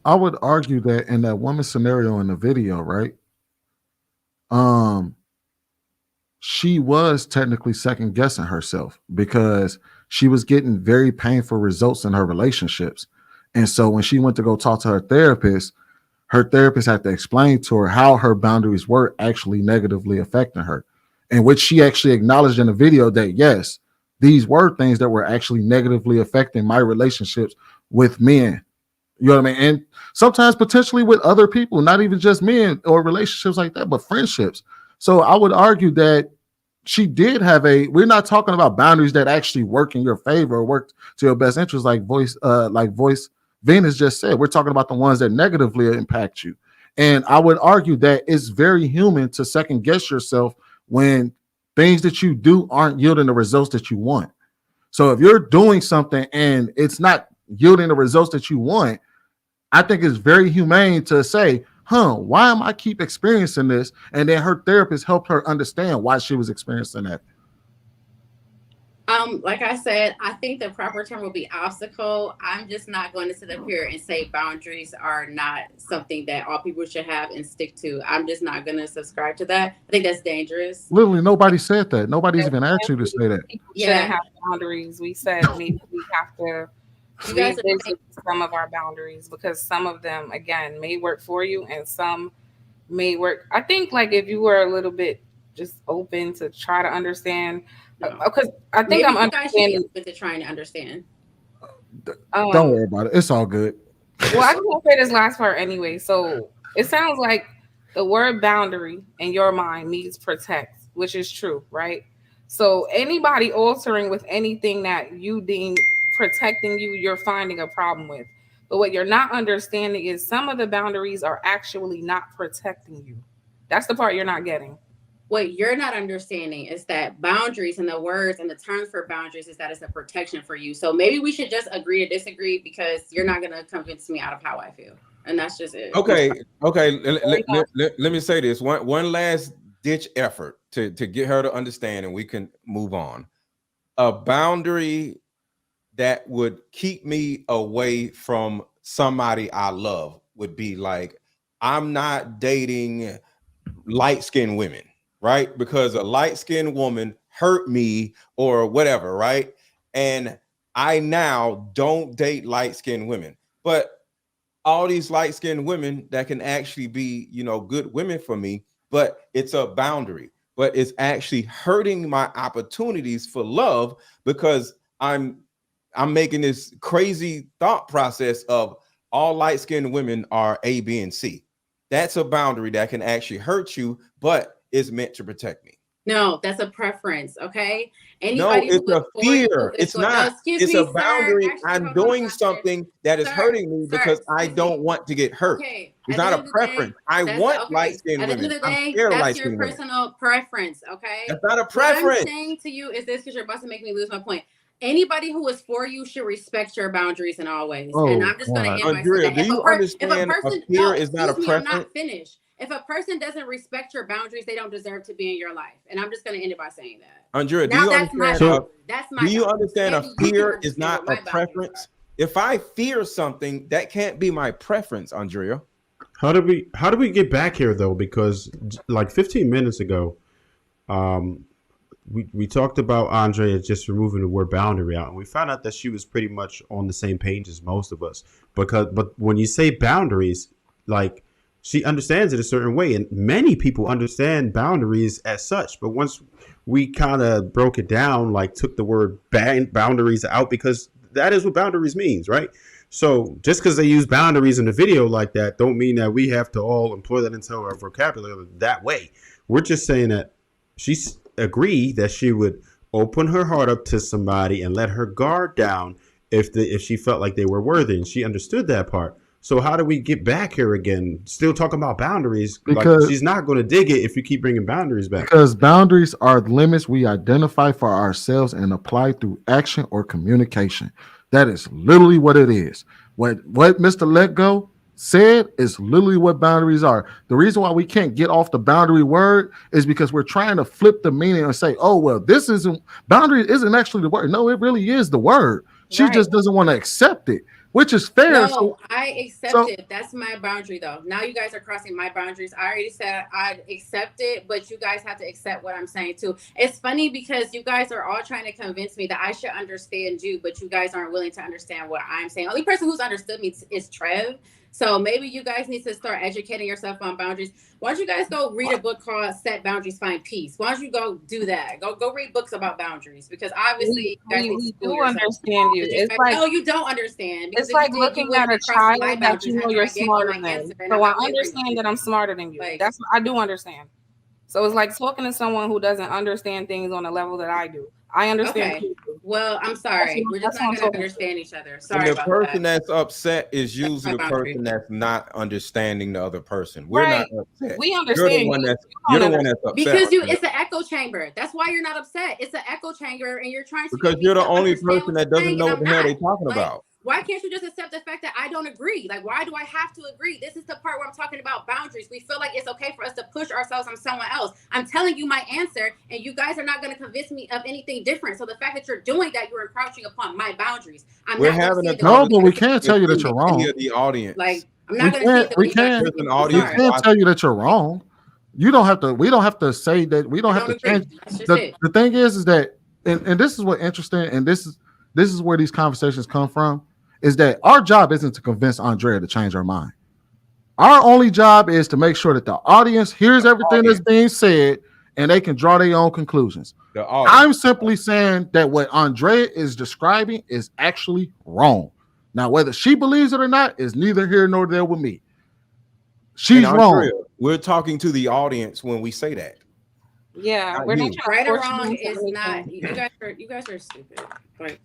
I would argue that in that woman scenario in the video, right? Um, she was technically second guessing herself because she was getting very painful results in her relationships. And so when she went to go talk to her therapist had to explain to her how her boundaries were actually negatively affecting her, in which she actually acknowledged in the video that yes, these were things that were actually negatively affecting my relationships with men. You know what I mean? And sometimes potentially with other people, not even just men or relationships like that, but friendships. So I would argue that she did have a. We're not talking about boundaries that actually work in your favor or work to your best interest, like voice Venus just said. We're talking about the ones that negatively impact you. And I would argue that it's very human to second guess yourself when things that you do aren't yielding the results that you want. So if you're doing something and it's not yielding the results that you want, I think it's very humane to say, why am I keep experiencing this? And then her therapist helped her understand why she was experiencing that. Like I said, I think the proper term will be obstacle. I'm just not going to sit up here and say boundaries are not something that all people should have and stick to. I'm just not going to subscribe to that. I think that's dangerous. Literally, nobody said that. Nobody's even asked you to say that. People shouldn't Yeah, have boundaries. We said maybe we have to you guys are saying, revisit some of our boundaries because some of them, again, may work for you and some may work. I think, like, if you were a little bit just open to try to understand, no. because I think Maybe I'm you guys should be understanding. open to trying to understand. Don't Um, worry about it. It's all good. well, I just want to say this last part anyway. So it sounds like the word boundary in your mind means protect, which is true, right? So anybody altering with anything that you deem protecting you, you're finding a problem with. But what you're not understanding is some of the boundaries are actually not protecting you. That's the part you're not getting. What you're not understanding is that boundaries and the words and the terms for boundaries is that it's a protection for you. So maybe we should just agree to disagree because you're not going to convince me out of how I feel. And that's just it. Okay, okay. There you go. Let me say this one last ditch effort to get her to understand, and we can move on. A boundary that would keep me away from somebody I love would be like, I'm not dating light skinned women, right? Because a light skinned woman hurt me or whatever, right? And I now don't date light skinned women. But all these light skinned women that can actually be, good women for me, but it's a boundary. But it's actually hurting my opportunities for love because I'm making this crazy thought process of all light skinned women are A, B, and C. That's a boundary that can actually hurt you, but is meant to protect me. No, that's a preference. Okay. No, Anybody who it's is a for you fear. is It's going, no, not. excuse It's me, a sir. boundary. Actually, I'm hold on. doing something that is Sir, hurting me sir, because I excuse me. don't want to get hurt. Okay. It's At the not end a of the day, preference. I that's want light okay. skinned At the end women. of the I'm day, scared of light that's your skinned women. personal preference. Okay. That's not a What I'm preference. saying to you is this because you're about to make me lose my point. Anybody who is for you should respect your boundaries in all ways. And Oh I'm just going to God. end by saying Andrea, that do you if a understand a person, no, fear is not a excuse me, I'm preference? not finished. If a person doesn't respect your boundaries, they don't deserve to be in your life. And I'm just going to end it by saying that. Andrea, do Now you that's my understand So boundary. That's do my you boundary. understand a Maybe you can fear is understand not what a my boundaries are. preference? If I fear something, that can't be my preference, Andrea. how do we get back here though? Because like 15 minutes ago, um, we talked about Andrea just removing the word boundary out, and we found out that she was pretty much on the same page as most of us. But when you say boundaries, like she understands it a certain way, and many people understand boundaries as such. But once we kind of broke it down, like took the word boundaries out, because that is what boundaries means, right? So just because they use boundaries in the video like that, don't mean that we have to all employ that into our vocabulary that way. We're just saying that she agreed that she would open her heart up to somebody and let her guard down if she felt like they were worthy, and she understood that part. So how do we get back here again? Still talking about boundaries, like because she's not going to dig it if you keep bringing boundaries back. because boundaries are limits we identify for ourselves and apply through action or communication. That is literally what it is. What Mr. Let Go said is literally what boundaries are. The reason why we can't get off the boundary word is because we're trying to flip the meaning and say, oh well, this isn't boundary isn't actually the word. No, it really is the word. She Right. just doesn't want to accept it. which is fair. No, I accept so it. That's my boundary, though. Now you guys are crossing my boundaries. I already said I'd accept it, but you guys have to accept what I'm saying too. It's funny because you guys are all trying to convince me that I should understand you, but you guys aren't willing to understand what I'm saying. Only person who's understood me is Trev. So maybe you guys need to start educating yourself on boundaries. Why don't you guys go read a book called Set Boundaries, Find Peace? Why don't you go do that? Go read books about boundaries, because obviously you guys need to school do yourself. understand you. It's like, no, you don't understand. It's like looking at a child that you know you're smarter than. So I understand that I'm smarter than you. That's what I do understand. So it's like talking to someone who doesn't understand things on a level that I do. I understand. Okay. Well, I'm sorry. We're just not going to understand each other. Sorry and the about person that. that's upset is usually the person that's not understanding the other person. We're not upset. We understand. You're the one that's upset. Because it's an echo chamber. That's why you're not upset. It's an echo chamber, and you're trying to. Because you're the only person that doesn't know what the hell they're talking about. Why can't you just accept the fact that I don't agree? Like, why do I have to agree? This is the part where I'm talking about boundaries. We feel like it's okay for us to push ourselves on someone else. I'm telling you my answer, and you guys are not going to convince me of anything different. So the fact that you're doing that, you're encroaching upon my boundaries. We're having a no, but we can't tell you that you're wrong. The audience, like, I'm not going to. We can't tell you that you're wrong. You don't have to. We don't have to say that. We don't have to change. The thing is that, and this is what interesting, and this is where these conversations come from. Is that our job isn't to convince Aundrea to change her mind. Our only job is to make sure that the audience hears everything that's being said and they can draw their own conclusions. I'm simply saying that what Aundrea is describing is actually wrong. Now, whether she believes it or not is neither here nor there with me. She's wrong. We're talking to the audience when we say that. Yeah, we're not right or wrong is not. You guys are stupid. Like,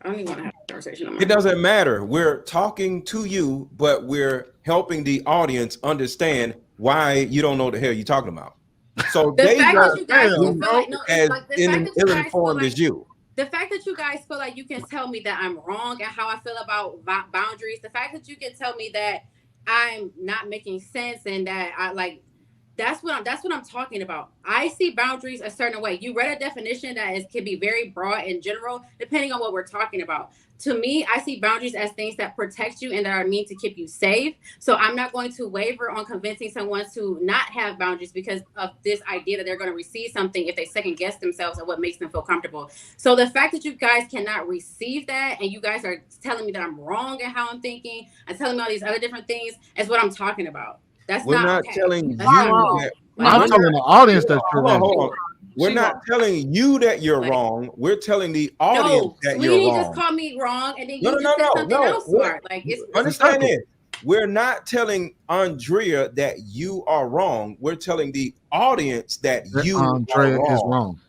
I don't even want to have a conversation. It doesn't matter. We're talking to you, but we're helping the audience understand why you don't know what the hell you're talking about. So the they fact are that you guys feel like, no, as like ill-informed as you. The fact that you guys feel like you can tell me that I'm wrong and how I feel about boundaries. The fact that you can tell me that I'm not making sense and that I like. That's what I'm talking about. I see boundaries a certain way. You read a definition that can be very broad and general, depending on what we're talking about. To me, I see boundaries as things that protect you and that are meant to keep you safe. So I'm not going to waver on convincing someone to not have boundaries because of this idea that they're going to receive something if they second guess themselves and what makes them feel comfortable. So the fact that you guys cannot receive that and you guys are telling me that I'm wrong in how I'm thinking and telling me all these other different things is what I'm talking about. We're not telling you that. I'm telling the audience that you're wrong. We're not telling you that you're wrong. We're telling the audience that you're wrong. You just call me wrong and then you just said something else smart. Like, understand this. We're not telling Aundrea that you are wrong. We're telling the audience that Aundrea is wrong.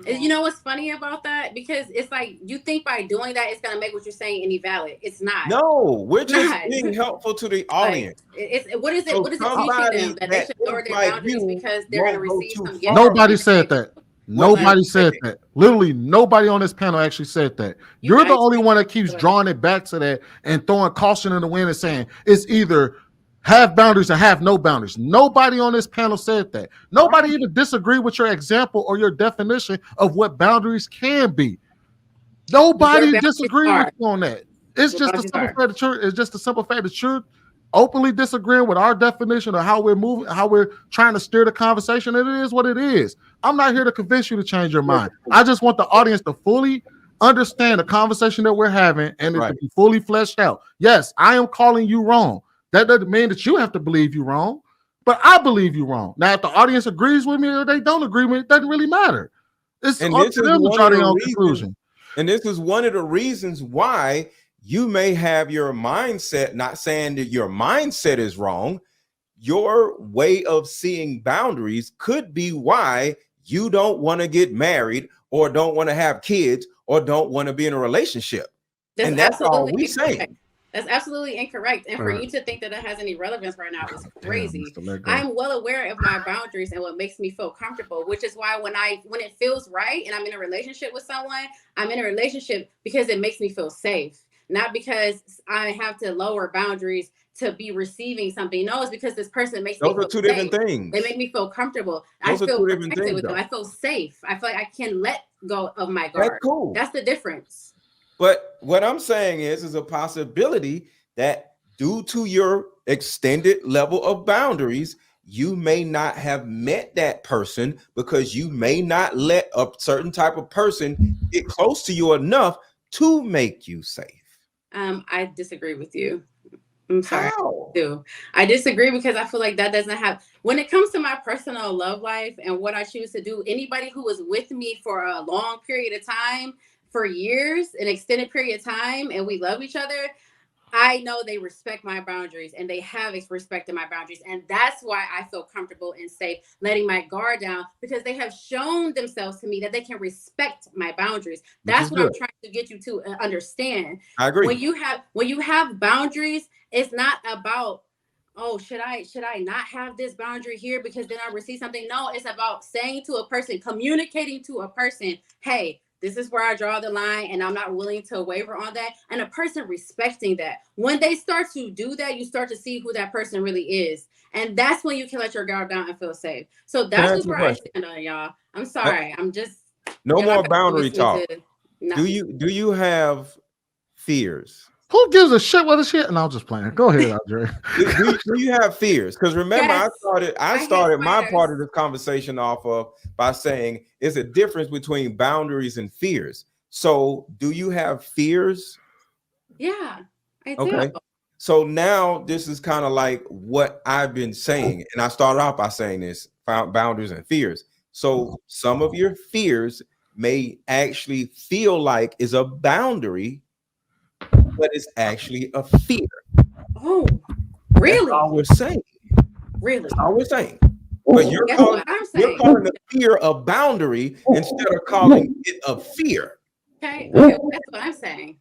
You know what's funny about that? Because it's like you think by doing that it's gonna make what you're saying any valid. It's not. No, we're just being helpful to the audience. Like, what is it teaching them that they should lower their boundaries because they're gonna receive some gift? Nobody said that. Nobody said that. Literally, nobody on this panel actually said that. You're the only one that keeps drawing it back to that and throwing caution in the wind and saying it's either have boundaries or have no boundaries. Nobody on this panel said that. Nobody even disagreed with your example or your definition of what boundaries can be. Nobody disagreed with you on that. It's just the simple fact that it's just the simple fact that you're openly disagreeing with our definition of how we're moving, how we're trying to steer the conversation. And it is what it is. I'm not here to convince you to change your mind. I just want the audience to fully understand the conversation that we're having and it to be fully fleshed out. Yes, I am calling you wrong. That doesn't mean that you have to believe you're wrong, but I believe you're wrong. Now, if the audience agrees with me or they don't agree with me, it doesn't really matter. It's up to them to draw their own conclusion. And this is one of the reasons why you may have your mindset, not saying that your mindset is wrong. Your way of seeing boundaries could be why you don't want to get married or don't want to have kids or don't want to be in a relationship. And that's all we say. That's absolutely incorrect. And for you to think that it has any relevance right now is crazy. I'm well aware of my boundaries and what makes me feel comfortable, which is why when it feels right and I'm in a relationship with someone, I'm in a relationship because it makes me feel safe, not because I have to lower boundaries to be receiving something. No, it's because this person makes me feel safe. Those are two different things. They make me feel comfortable. I feel protected with them. I feel safe. I feel like I can let go of my guard. That's cool. That's the difference. But what I'm saying is a possibility that due to your extended level of boundaries, you may not have met that person because you may not let a certain type of person get close to you enough to make you safe. I disagree with you. I'm sorry. How? I disagree because I feel like that doesn't have, when it comes to my personal love life and what I choose to do, anybody who was with me for a long period of time, for years, an extended period of time, and we love each other, I know they respect my boundaries and they have respected my boundaries. And that's why I feel comfortable and safe letting my guard down, because they have shown themselves to me that they can respect my boundaries. That's what I'm trying to get you to understand. I agree. When you have boundaries, it's not about, oh, should I not have this boundary here because then I receive something? No, it's about saying to a person, communicating to a person, hey, this is where I draw the line and I'm not willing to waver on that. And a person respecting that. When they start to do that, you start to see who that person really is. And that's when you can let your guard down and feel safe. So that's just where I stand on, y'all. I'm sorry. I'm just no more boundary talk. Do you have fears? Who gives a shit what is shit? And I'm just playing. Go ahead, Aundrea. do you have fears? Because remember, yes, I started my part of this conversation off of by saying it's a difference between boundaries and fears. So do you have fears? Yeah, I do. Okay. So now this is kind of like what I've been saying. And I started off by saying this, boundaries and fears. So some of your fears may actually feel like is a boundary, but it's actually a fear. Oh, really? That's all we're saying. Really? That's all we're saying. But you're calling the fear a boundary instead of calling it a fear. Okay, that's what I'm saying.